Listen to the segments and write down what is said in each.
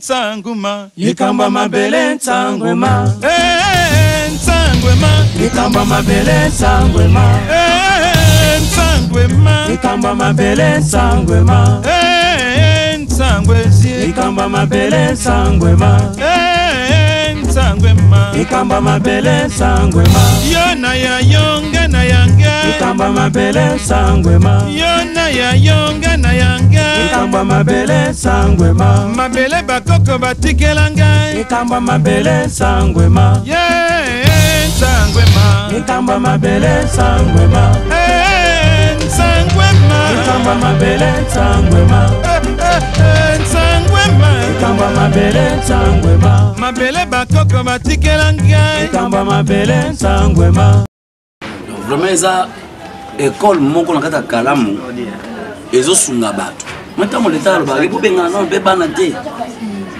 nsanguma Likamba mabele nsangwema nsangwema Likamba mabele nsangwema nsangwema Likamba mabele nsangwema nsangwezi Likamba mabele nsangwema nsangwema Likamba mabele nsangwema Yona ya yonga na yanga Likamba mabele nsangwema Yona ya yonga na yanga Likamba mabele nsangwema Mabele bakoko batikelanga Likamba mabele nsangwema nsangwema Likamba mabele nsangwema nsangwema Likamba mabele nsangwema nsangwema Likamba mabele nsangwema Mabele bakoko batikelanga Likamba mabele nsangwema Vraiment eza école moko na kata kalamu ezosunga bato maintenant l'État alobaki bobenga na be bana te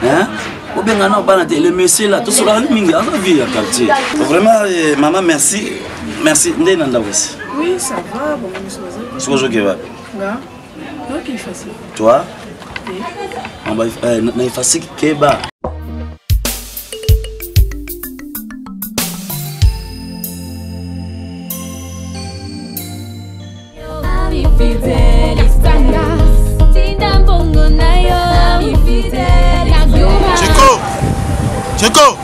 hein bobenga na bana te le monsieur là tout cela mingi aza vie ya quartier vraiment maman merci ndé nanda wesi oui ça va bon monsieur Sojo Keba là donc il est facile toi on va na facile Keba Cheko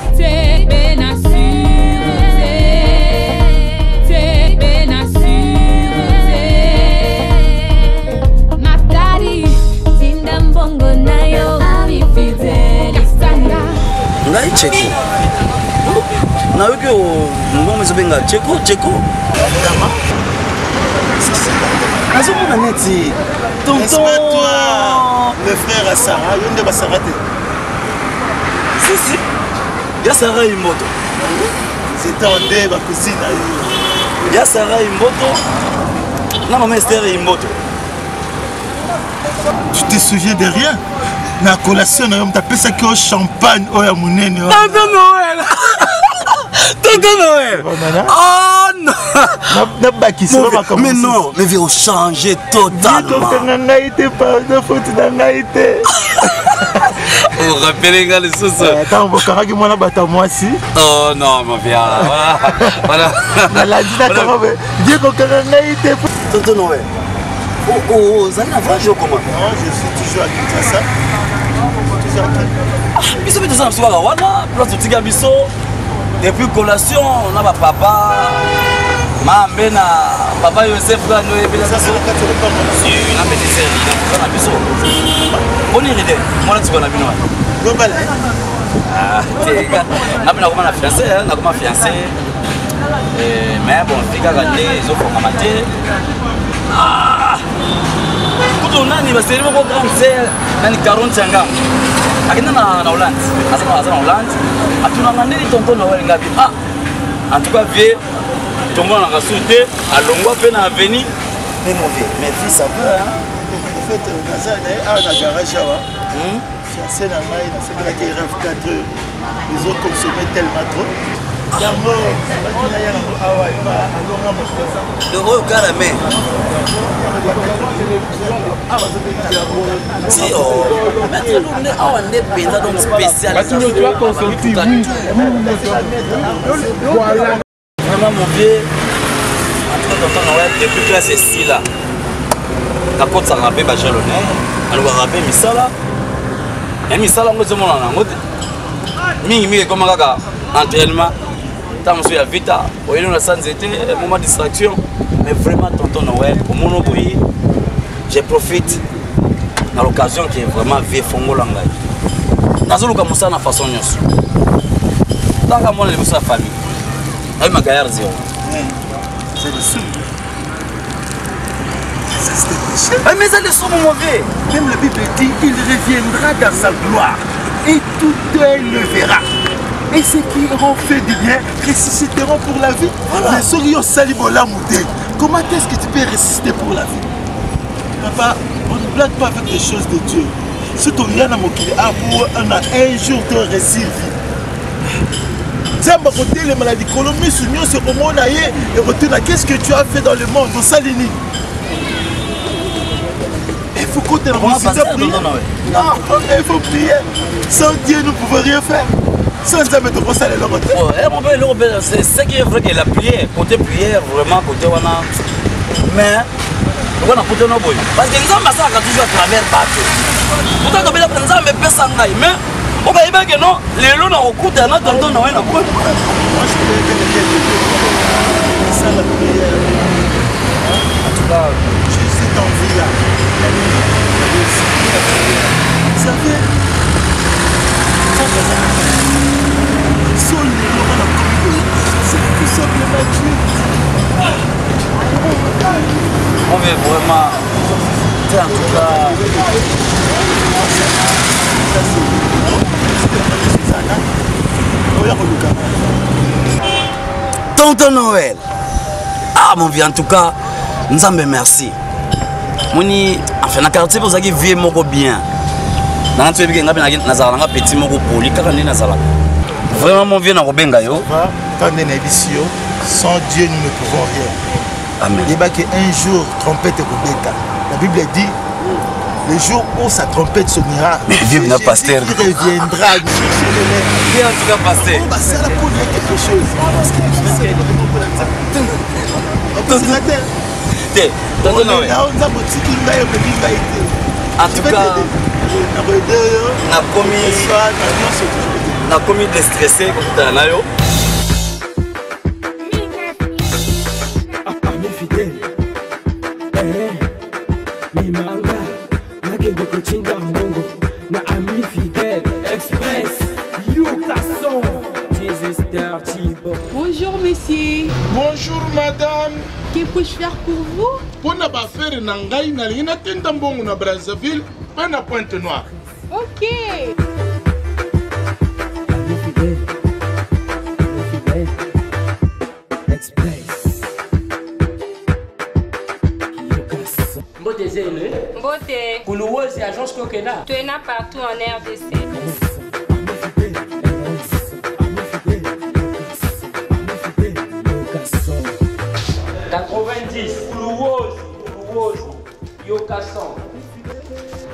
ngai Cheko na wiki ngoma zobenga Cheko azomona neti tonton toi le frère à Sarah yonde ba Sarah te si ya Sarah Imoto c'était en deux ba cousine ya Sarah Imoto na maman Esther Imoto tu te souviens de rien na collation na yo mtapé ça que champagne oya munene Tonton Noël oh non mais non mais vous changer totalement vous rappelez les sauces quand vous carrez moi la bata moi si oh non ma vie voilà la dit d'accord Dieu qu'on été Tonton Noël oh ça n'a pas joué comment non je suis toujours à Kinshasa biso biso na soir wana place otika biso depuis collation on a papa mambe na papa Joseph là no ebela ça c'est na petite série na biso boni ride mona tiko na bino global ah tega na bina koma na fiancé na koma fiancé mais bon fika gande zo fonga mate ah kuto nani baseri moko grand sœur nani 40 yanga akina na Hollande asana Hollande atuna ngandeli tonton Noël ngapi ah en tout cas vieux tongo na kasute alongwa pe na avenue mais mon vieux mais fils ça va hein en fait na garage là fiancé na mai na c'est que rêve 4 ils ont consommé tellement trop yango bakina yango awa ba alonga mokosa le roi carame si oh maintenant on est en indépendant donc spécial vraiment mon vieux en tout cas tonton Noël depuis classe 6 là la porte ça rappelle ba jalonné alors rappelle misala et misala ngo zomona na ngote mingi comme kaka entraînement tant monsieur vita oyelo na sans été moment distraction mais vraiment tonton Noël au mon boyi je profite à l'occasion qui est vraiment vieux fongola ngai nazoluka musa na façon nyonso tanga mona le musa famille ay magayar zio c'est le sou mais ça le son mon vieux même la Bible dit il reviendra dans sa gloire et tout œil le verra. Et ceux qui auront fait du bien ressusciteront pour la vie. Mais ceux qui ont sali la montée, comment est-ce que tu peux ressusciter pour la vie? Papa, on ne blague pas avec les choses de Dieu. Si tu viens à mon on a un jour de récit. Tiens, côté les maladies, Colombie, Sounion, c'est comment on a et retourne. Qu'est-ce que tu as fait dans le monde au Salini? Et il faut qu'on te réussisse à prier. Non, il faut prier. Sans Dieu, nous ne pouvons rien faire. Sans ça, mais tu peux aller le côté. C'est ce qui est vrai que la prière, côté prière, vraiment, côté wana. Mais, on a côté no boy. Parce que nous avons ça toujours à travers bateau. Pourtant, comme il a pris ça, mais personne n'a. Mais, on va y voir que non, les lots n'ont pas coûté, on a tonton, on a quoi. Moi, je peux ça la prière. En tout cas, j'ai cette envie-là. Vous savez, c'est tout simplement Dieu. On veut vraiment, en tout cas, Tonton Noël. Ah mon vieux, en tout cas, nous en merci. Moni, enfin, na quartier pour ça qui vit moko bien. Dans tout bien, na zala petit moko poli, kaka ni na zala. Vraiment mon vieux na robenga yo. Quand on est ici, sans Dieu nous ne pouvons rien. Amen. Il y a un jour trompette Rebecca. La Bible dit le jour où sa trompette sonnera, vive notre pasteur. Il reviendra nous chercher le lait. Viens en tout cas pasteur. On va se la pour dire quelque chose. En tout cas, on a commis de stresser comme ça. Bonjour monsieur. Bonjour madame. Que puis-je faire pour vous? Pour ne pas faire nangai na lina tendambongo na Brazzaville, pas na Pointe-Noire. Ok. Beauté. Koulouos et agence Kokena. Tu es là partout en RDC.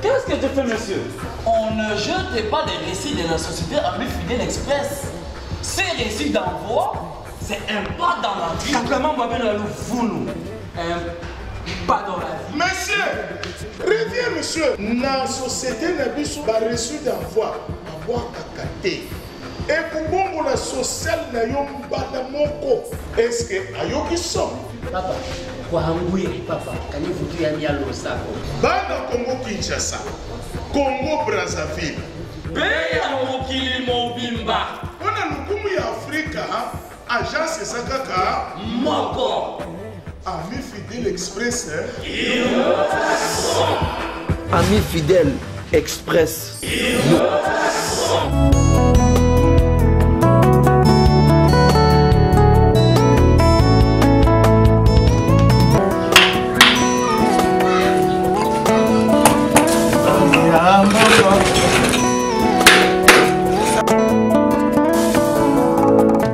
Qu'est-ce que tu fais, monsieur? On ne jette pas les récits de la société Ami Fidèle Express. Ces récits d'envoi, c'est un pas dans la vie. Comment on va la louvoulou? Un pas dans la vie. Monsieur, reviens monsieur. La société n'a pas reçu d'envoi. Envoi kakaté. Et pour bon la sociale n'a pas de moko. Est-ce que ayoki son? Papa, quoi papa, quand vous tu as mis à l'osako. Bana Congo Kinshasa, Congo Brazzaville. Béa mokili mobimba. On a nous Afrique, agence Sakaka. Moko. Ami Fidèle Express. Ami Fidèle Express.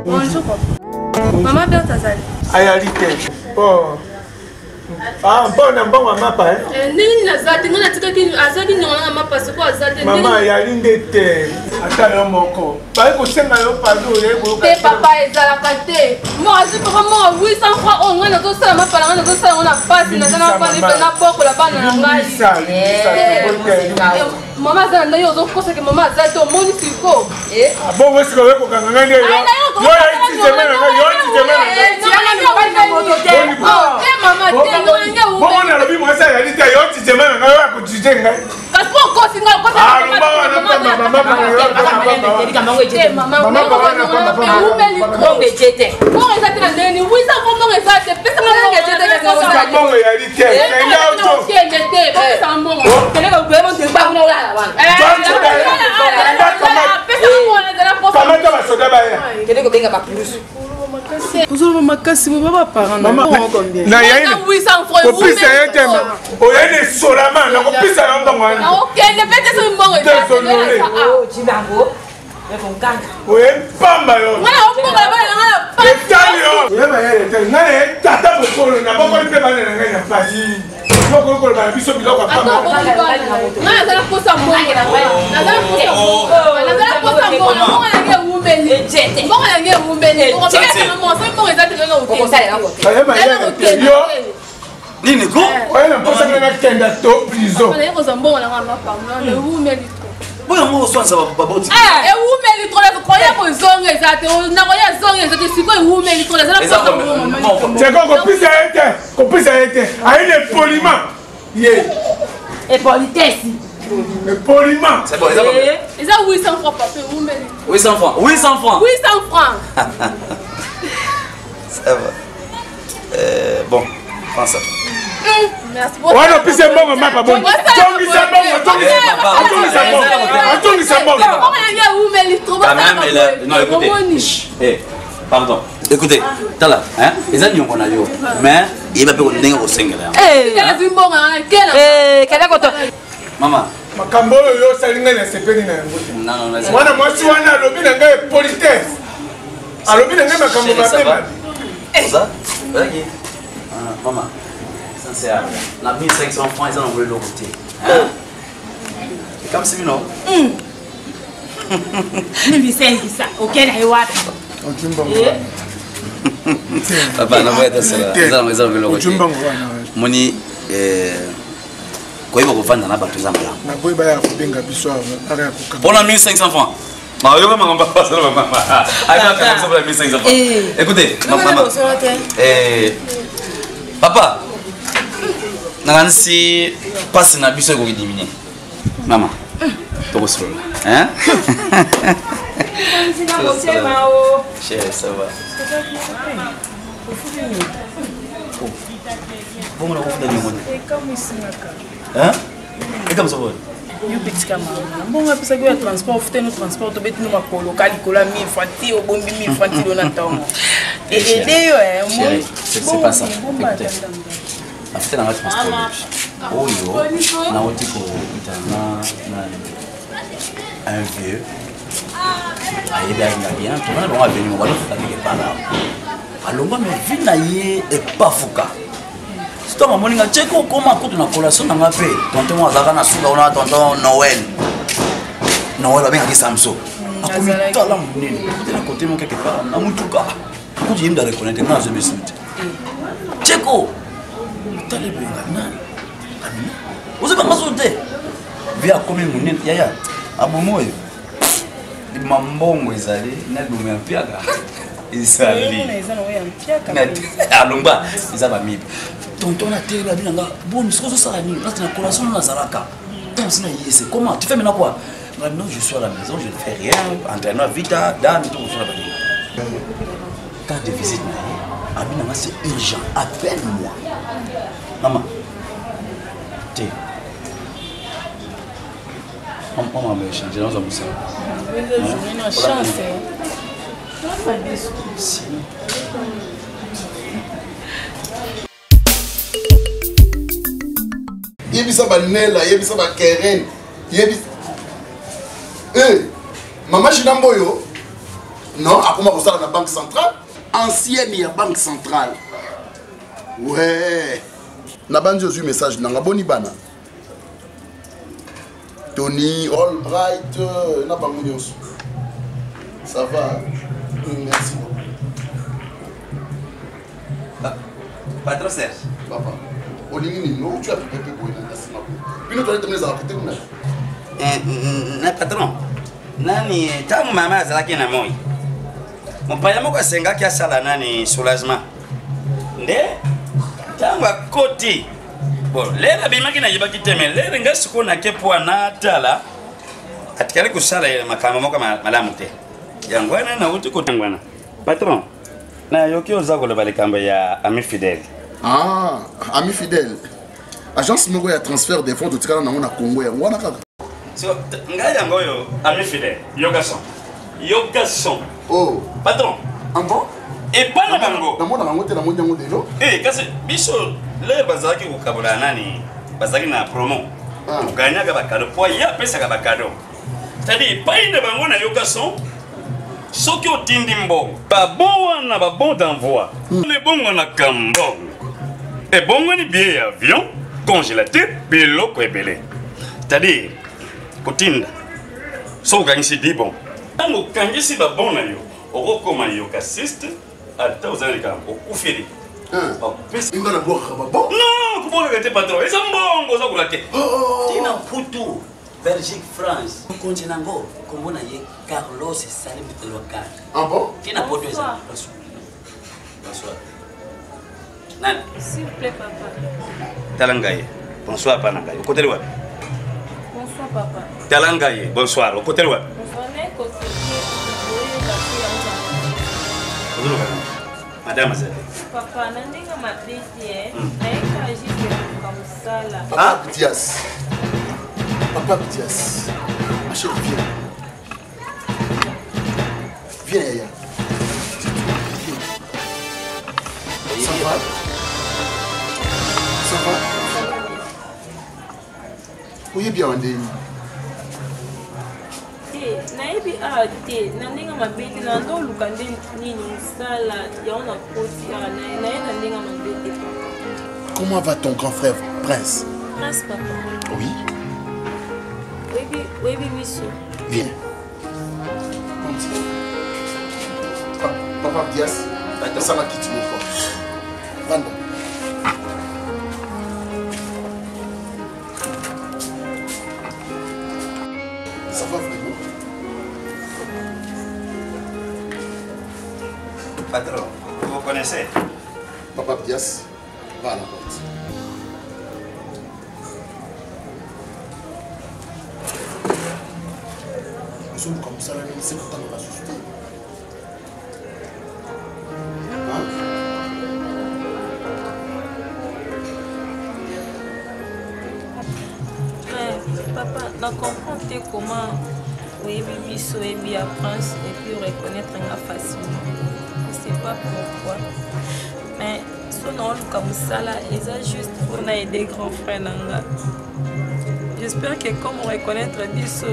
Bonjour papa. Maman Berthe Azali. Ayalité. Oh. Ah, bon mapa. Nini nazati ngana tikaki azali nyona mapa siko azali. Maman yalindete. Ata yo moko. Ba ko senga yo pardon yebo. Te papa ezala kate. Mo azu papa mo 800 francs on ngana zo sala mapa ngana zo sala on a passe na sana pa ni na poko la bana na ngai. Maman azali na yo zo kosa ke maman azali to moni siko. Ah bon moi siko ko kanga ngane yo. Yo iti semana yo iti semana. Maman bon na lobi moi ça yalite yo iti semana ngayo akutije ngai. Parce que kosi nga kosa Oui, pamba yo. Moi, on peut pas pas. Oui, mais nane tata bokolo na boko pe bana na ngai na pasi. Boko ko ba biso biloko pa. Na za posa mbongo na ngai. Na za posa mbongo. Na za posa mbongo na ngai umbeli. Jete. Mbongo na ngai umbeli. Ko peka na mo so mbongo ezati nga o. Ko sala ngo. Yo. Nini ko? Oya na posa nga kenda to prison. Na ko za mbongo na nga mapamba. Na umbeli. Boya mo swanza baboti. Eh, umbeli trop la koya ko zonga ezati. Na koya zonga ezati siko umbeli trop la za posa mbongo. C'est quoi qu'on puisse arrêter. Avec les poliments. Et politesse. Les poliments. C'est bon, les enfants. Et ça 800 francs papa, où mais 800 francs. 800 francs. 800 francs. Ça va. Bon, prends ça. Merci beaucoup. Ouais, non, puis c'est bon, maman, pas bon. Attends, pardon. Écoutez, t'as là, hein? Les amis on a eu, mais il va pas donner au single. Maman. Makambo yo salinga na sepeni na yango. Non, non, wana mwasi wana alobi na ngai politesse. Alobi na ngai makambo mapema. Ça? OK. Maman. Sincère. La 1500 francs ils en ont voulu le côté. Hein? C'est comme si non. Ni ça. OK, là y Papa, na voya tasala. Ils ont voulu le côté. Moni quoi il va revendre na bato za mbala. Na boy ba ya kubenga biso ara ya kuka. On a 1500 francs. Bah yo maman pas ça maman. Ah quand ça va 1500 francs. Écoutez, maman. Papa. Nansi passe na biso ko diminuer. Maman. Toko solo. Hein? Chérie, ça va. Bon, on a fait des mots. Hein? Et comme ça, vous? Yo petit camarade. Bon, on a pensé que le transport, faut nous transport, tu bête nous ma local, cola 1000 francs, au bon 1000 francs, tu donnes un temps. Et c'est pas ça. Écoutez. Afite na watu transport. Oyo na woti ko itana un vieux. Aïe bien, tout le monde va venir, on va le faire par là. Alors moi mais vie na yé et pas fouka. C'est un moment où tu comment quand on a collation dans la paix. Tonton moi zaka na suka on a tonton Noël. Noël va bien avec Samso. A comme talent nini. Tu na côté mon quelque part. Na mutuka. Quand tu me da reconnaître na je me suis. Cheko. Tale benga nani. Vous avez pas sauté. Via comme mon yaya. Abomoyo. Mambongo ezali na lumya piaka. Ezali. Alomba ezaba mibi. Tonton a terre la binanga bon ce que ça ni là na collation na zalaka. Donc c'est yese comment tu fais maintenant quoi? Maintenant je suis à la maison, je ne fais rien, entraînement vita, dame tout sur la bande. Quand de visite na binanga c'est urgent, appelle-moi. Maman. T'es on va me changer dans un boussard. J'ai une chance. Yebisa banela, yebisa ba Keren, yebisa. Maman Chinamboyo, non, à comment ça la banque centrale, ancienne ya banque centrale. Ouais. Na banjo eu message nanga boni bana. Tony Albright, na bango nyonso. Ça va? Merci beaucoup. Patron Serge. Papa. Olingi no tu as pépé boy na sima. Bino to lettre za côté kuna. Na patron. Nani tangu mama azalaki na moi. Mpaya moko asenga ki asala nani soulagement. Nde tangu akoti. Bon, lera bimaki na yibaki teme. Lera ngasi ko na kepo na tala. Atikale kusala makama moko malamu te. Yangwana na uti ko tangwana. Patron. Na yoki ozako le balikamba ya Ami Fidèle. Ah, Ami Fidèle. Agence moko ya transfert des fonds de tikala na Congo ya ngwana kaka. So, ngaya ngoyo Ami Fidèle. Yogason. Oh, patron. En bon? Et pas na bango. Na mona bango te na monjango delo. Kasi biso le bazaki ko kabula nani? Bazaki na promo. Uganya ka bakado po ya pesa ka bakado. C'est-à-dire, pas une bango na yokason. Ce qui est tindimbo. Pas bon, on a pas bon d'envoi. Les bons, on a cambon. Et bon, on a billet avion, congélateur, pélo, belé. C'est-à-dire, Kotinda. So quand c'est dit bon. Quand c'est pas bon, on recommande yokassiste. Attends, vous allez quand on fait. Non, comment le gâter patron? Ils sont bons, vous avez la tête. Tina Poutou, Belgique, France. On continue encore. Comment on a eu Carlos et Salim local. Ah bon? Tina Poutou, bonsoir. Nan. S'il vous plaît, papa. Talangaye. Bonsoir, Panangaye. Au côté de quoi? Bonsoir, papa. Talangaye. Bonsoir. Au côté de quoi? Bonsoir, Madame Azali. papa, nandinga mabeti, naika juste comme ça là. Papa Dias. Papa Dias. Ma chérie, viens. Viens, Yaya. Ça va? Ça va? Oui, bien, Andéni. Naibi te nandinga mabeti na ndo lukande nini sala ya ona poti ya na nandinga mabeti. Comment va ton grand frère, Prince? Prince, papa. Oui. Oui, monsieur. Viens. Papa Dias, ça va quitter mon corps. Vanda. Ça va vraiment? Patron, vous connaissez? Papa Dias, va à la porte. Nous sommes comme ça, c'est pourtant on va s'ajuster. Papa, je comprends comment oui, biso et bien Prince et puis reconnaître facilement. Je ne sais pas pourquoi. Mais son nom comme ça là, ils ont juste pour aider grands frères Nanga. J'espère que comme on reconnaître biso,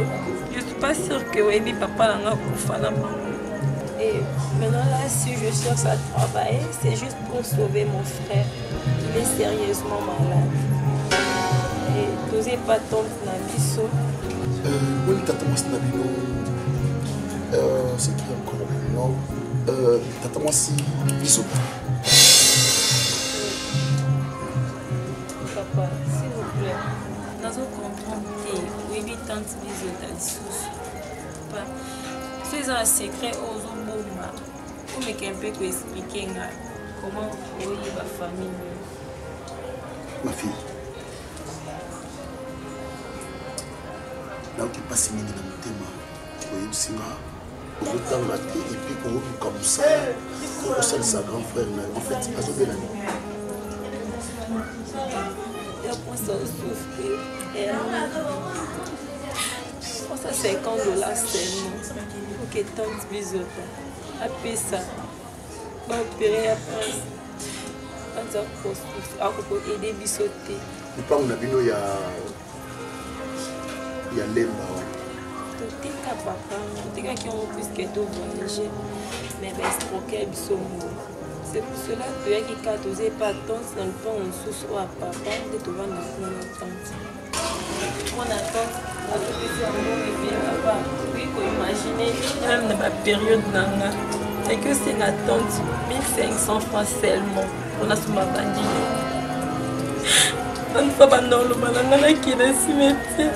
je ne suis pas sûre que oui, papa Nanga koufa na bango. Et maintenant là, si je cherche à travailler, c'est juste pour sauver mon frère. Il est sérieusement malade. Et tu n'es pas tante Nabiso. Oui, Tata Nabino. C'est qui encore non? Tata Mwasi Biso. Papa, s'il vous plaît, nous avons compris. Oui, tante Biso dans le sous. Papa, c'est un secret aux Oboma. Vous me pouvez expliquer comment vous voyez ma famille. Ma fille. Là où tu passes une minute dans mon thème, tu vois, tu vois, dans la tête, et puis qu'on oublie comme ça, qu'on recèle sa grand frère, en fait, c'est pas so bien ami. Et après ça, souffrir. Et ça, 50 $ seulement. Pour que tante Biso après ça, va opérer après. On va aider Biso. Le plan où on a vu, il y a Lemba. Tout est papa, tout est qui ont plus que tout voyager, mais escroquer Biso. C'est pour cela que tu as 14 pas tant dans le temps on sous à papa de te vendre dans la tante. On attend à tout petit amour et bien là-bas. Oui, qu'on imagine, même dans ma période nana, et que c'est la tante 1500 francs seulement. On a sous ma bandille. On ne peut pas dans le banana qui est dans le cimetière.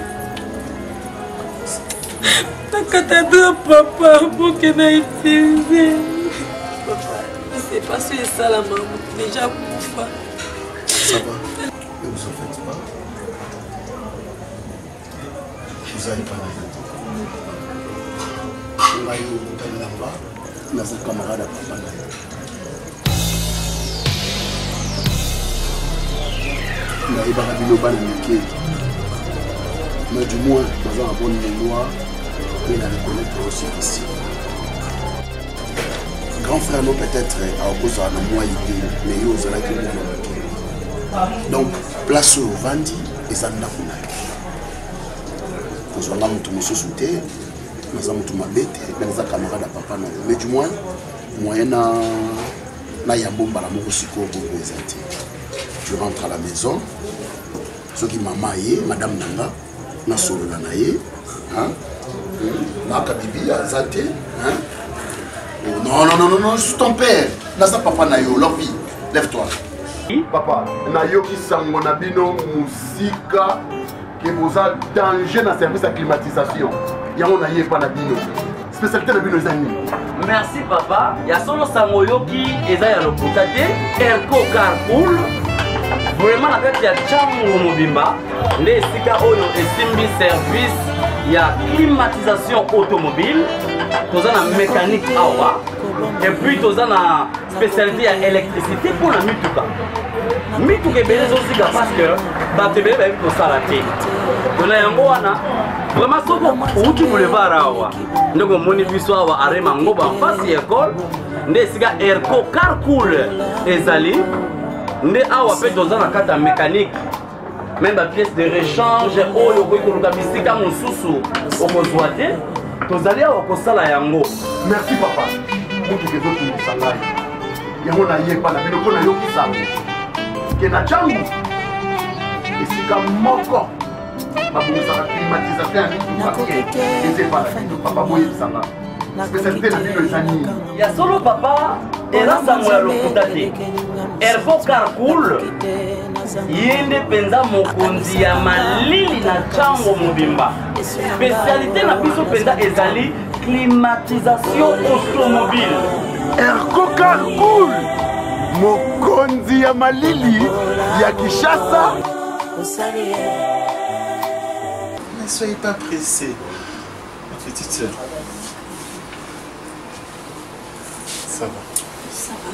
T'as deux papa pour que n'a utilisé. Papa, c'est pas si ça la maman. Déjà pour ça va. Ne vous en faites pas. Vous allez pas on va y aller là-bas. Dans un camarade à papa. On a eu mais du moins, dans un bon mémoire, on a reconnaître aussi ici. Grand frère, nous peut-être, à cause de la moitié, mais il y a qui donc, place au Vandi et ça n'a pas. Nous allons tout nous soutenir. naza mutu mabete mais naza camarade à papa na mais du moins moyen na yambo mbala moko siko bongo ezati tu rentres à la maison ce qui maman yé madame nanga na solola na yé hein naka bibi azate hein non non non non non je suis ton père naza papa na yo lobi lève-toi papa na yo ki sango na bino musika que vous avez danger dans le service de climatisation. Il y a un aïe pas na bino. Spécialité de bino zani. Merci papa. Il y a solo sangoyo qui est à l'hôpital. Erko Carpool. Vraiment la tête il y a Chango Mobimba. Les sika oyo esimbi service. Il y a climatisation automobile. Tous en mécanique awa. Et puis tous en spécialité à électricité pour la mituka. Mituka est bien aussi parce que batebe ba ko salate. Dona yango wana vraiment soko uki boulevard awa. Ndoko moni biso awa arema ngoba en face école. Nde sika Erko Carpool ezali. Nde awa pe tous en kata mécanique. Même la pièce de rechange oyo ko ko bisika mosusu okozwate. Tozali awa ko sala yango. Merci papa. Mutu kezo tu salai. Yango na yepa na bino ko na yo kisango. Na changu esika moko babongisa climatisation eze pas papa boye sanga spécialité na bino ezani ya solo papa eza sango ya lokuta te Erko Carpool yende penza mokonzi ya malili na chango mobimba spécialité na biso penza ezali climatisation automobile Erko Carpool mokonzi ya malili ya Kinshasa. Ne soyez pas pressés, ma petite sœur. Ça va. Ça va.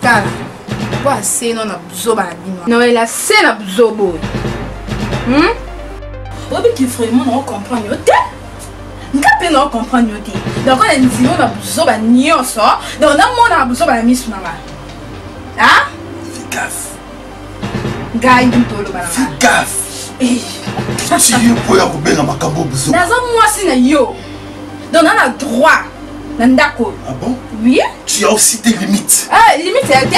Tala, pourquoi c'est non absorba la bino? Non, elle a c'est absorbo. Obi qui vraiment non comprendre yote. Nkape non comprendre yote. Donc on a dit on a absorba nyonso. Donc on a absorba la miss nanga. Ah? Fais gaffe. Gaï du tolo bana. Fais gaffe. Eh. Si yo poya ko benga makambo buzo. Nazo mwasi na yo. Donc on a droit. Nandako. Ah bon? Oui. Tu as aussi tes limites. Ah, limite c'est ok?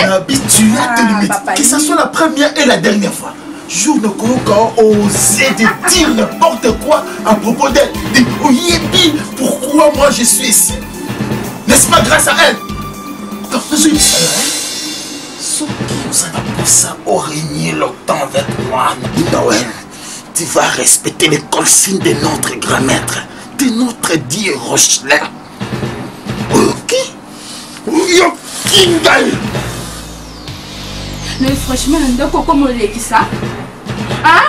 Tu as tes limites. Que ce soit la première et la dernière fois. Jour de Koko osé de dire n'importe quoi à propos d'elle. Dit, oh yébi, pourquoi moi je suis ici? N'est-ce pas grâce à elle? Donc nous sommes ce qui nous a poussé au régner longtemps avec moi. Noël, tu vas respecter les consignes de notre grand-maître, de notre dieu Rochelet. Ok? Yo Kingal! Non, franchement, on a comment ça? Ah?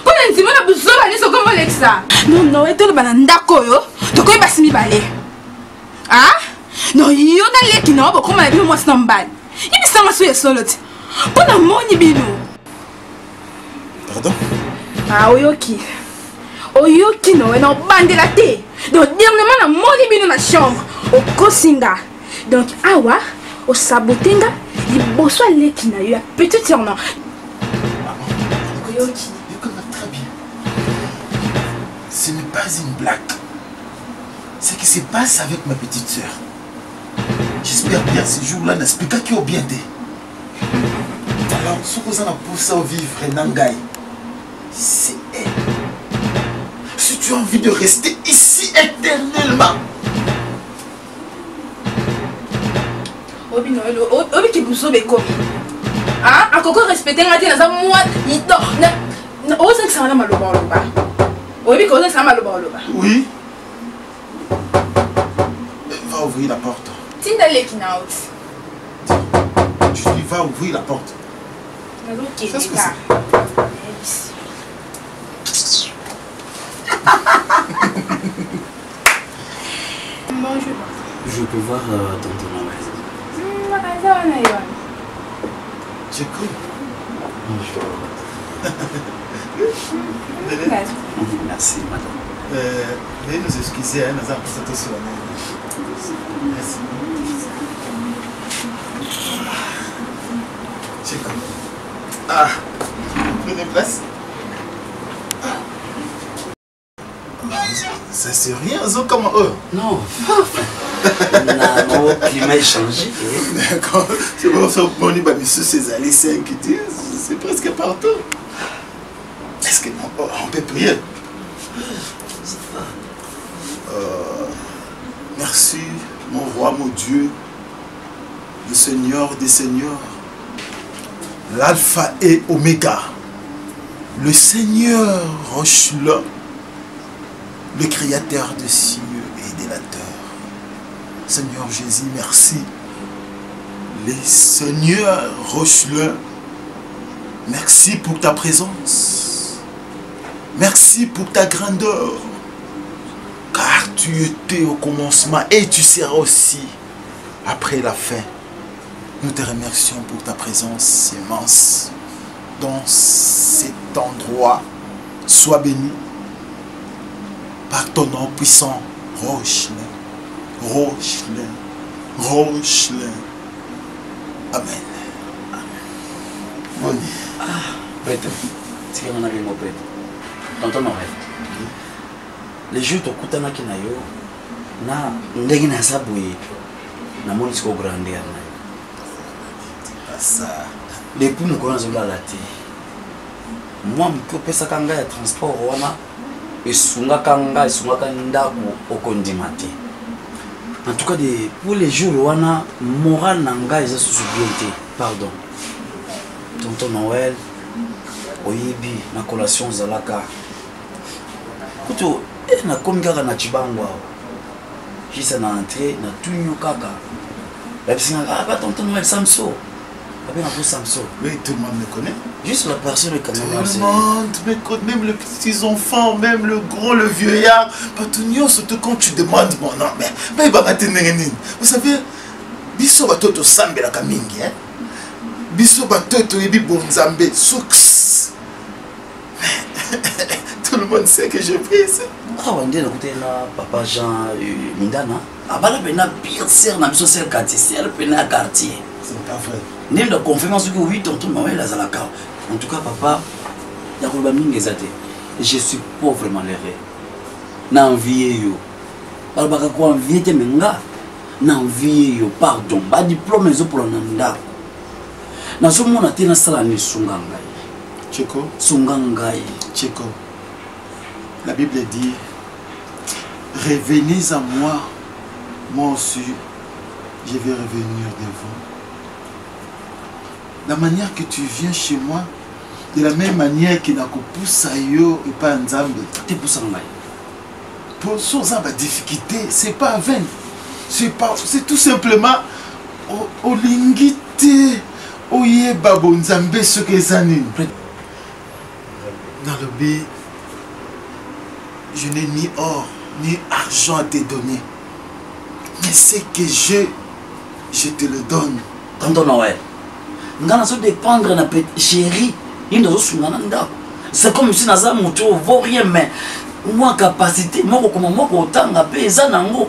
Quand on dit on a besoin de comment ça? Non, non, et tout le monde d'accord yo. Tu connais pas si mi balé. Ah? Non, yo dans les qui non, comment la vie moi c'est en bas. Il me semble sur les solos. Pour la money bino. Pardon? Ah, oyoki. Oyoki non, on a bandé la thé. Donc dernièrement la money bino dans la chambre au Kosinga. Donc awa au sabotenga. Il bosse à l'équina, il y a petit surnom. Je connais très bien. Ce n'est pas une blague. Ce qui se passe avec ma petite soeur. J'espère bien ce jour-là n'explique qui au bien dit. Alors, ce que vous avez poussé au vivre, Nangai, c'est elle. Si tu as envie de rester ici éternellement, Obi no elo obi ki buso be komi. Ah, akoko respecter ngati na za moi ito. Na o se sana maloba loba. Obi ko se sana maloba loba. oui. Va ouvrir la porte. Tinda lekina out. Je dis va ouvrir la porte. Qu'est-ce que c'est? Bonjour. Je peux voir tonton Noël. J'ai cru. Merci, madame. Veuillez nous excuser, nous avons passé sur la Merci. J'ai cru. Ah, prenez place. Ça c'est rien, ils ont comme eux. Non. Le climat est changé. D'accord. C'est pour ça qu'on dit, monsieur, c'est allé 5 qui c'est presque partout. Est-ce qu'on peut prier? Merci, mon roi, mon Dieu, le Seigneur des Seigneurs, l'Alpha et Oméga, le Seigneur Roche-le, le Créateur des cieux et de la terre. Seigneur Jésus, merci. Le Seigneur Roche-le, merci pour ta présence. Merci pour ta grandeur. Car tu étais au commencement et tu seras aussi après la fin. Nous te remercions pour ta présence immense dans cet endroit. Sois béni par ton nom puissant. Roche-le, Roche-le, Roche-le. Amen. Amen. Prêtre, c'est qu'on a vu mon prêtre. Tonton Noël. Les jours au kutana ki na yo na ndenge na sabuye na moni siko grandir na ça les pou mukona zola la te moi mko pesa kanga ya transport wana esunga kanga ndako okondima te. En tout cas pour les jours wana moral nanga eza susu bien te. Pardon tonton Noël oyebi na collation zalaka kuto na komi kaka na chibango juste na entrée na tunyo kaka la piscine kaka tonton Noël Samso avec un peu Samso. Oui, tout le monde me connaît. Juste la personne est quand même. Tout le monde me connaît, même les petits enfants, même le gros, le vieillard. Patunio, surtout quand tu demandes mon nom. Mais vous savez, biso batoto sambe la kamingi, hein. Biso batoto ebi bonzambe souks. Tout le monde sait que je prie ici. Ah, on dit écoutez là, papa Jean Mindana. Ah, bah là, ben pire serre na biso serre quartier, serre pena quartier. C'est pas vrai. N'est de conférence que oui, tonton Noël la zalaka. En tout cas, papa, il y a pas mingi ezate. Je suis pauvrement léré. Na envié yo. Balbaka ko envié te menga. Na envié yo, pardon. Ba diplôme zo pour nanda. Na so mona te na sala ni sungangai. Tcheko, sungangai. Tcheko. La Bible dit, revenez à moi, moi aussi, je vais revenir de vous. La manière que tu viens chez moi, de la même manière que pousse yo et pas nzambe. Tu pousses en maille. Pour ça, la difficulté, c'est pas vain. C'est tout simplement au lingité, au yeba bonzambe ce que ça n'est. Dans le B, je n'ai ni or ni argent à te donner. Mais ce que je te le donne. Tonton Noël. Ngana so dépendre na petite chérie, il nous sungana ndako. C'est comme si naza mutu vaut rien mais moi capacité, moi comment moi otanga pesa nango.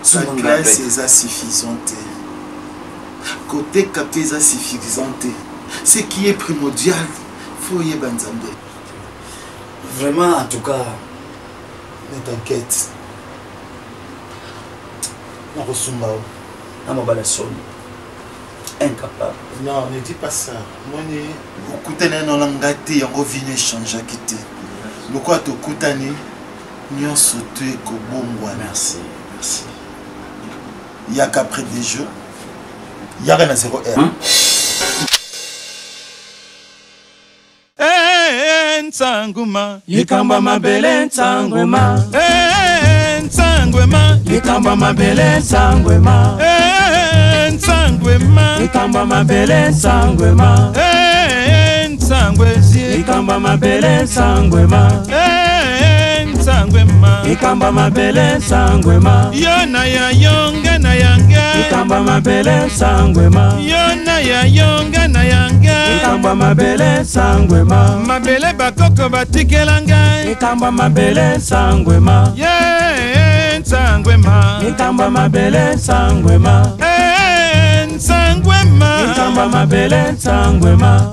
Sa grâce est suffisante. Côté capté est suffisante. Ce qui est primordial, faut y banzambe. Vraiment en tout cas, ne t'inquiète. On ressemble à ma balasson. Incapable. Non, ne dis pas ça. Moi, beaucoup de gens ont gâté, on revient échanger à quitter. Beaucoup de gens ont sauté comme bon. Merci, merci. Il y a qu'après des jeux, il y a rien à 0R. Nsanguma likamba mabele nsangwema nsangwema likamba mabele nsangwema nsangwema likamba mabele nsangwema nsangwezi likamba mabele nsangwema nsangwema likamba mabele nsangwema yona ya yonga na yanga likamba mabele nsangwema yona ya yonga na yanga likamba mabele nsangwema mabele bakoko batikelanga likamba mabele nsangwema ye nsangwema likamba mabele nsangwema nsangwema likamba mabele nsangwema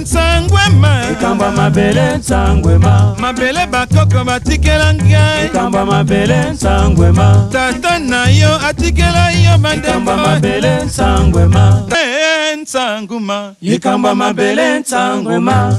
nsangwema Ekamba mabele nsangwema. Mabele bakoko batikela ngai. Ekamba mabele nsangwema. Tata na yo atikela yo bandeko. Ekamba mabele nsangwema. Nsanguma. Ekamba mabele nsangwema.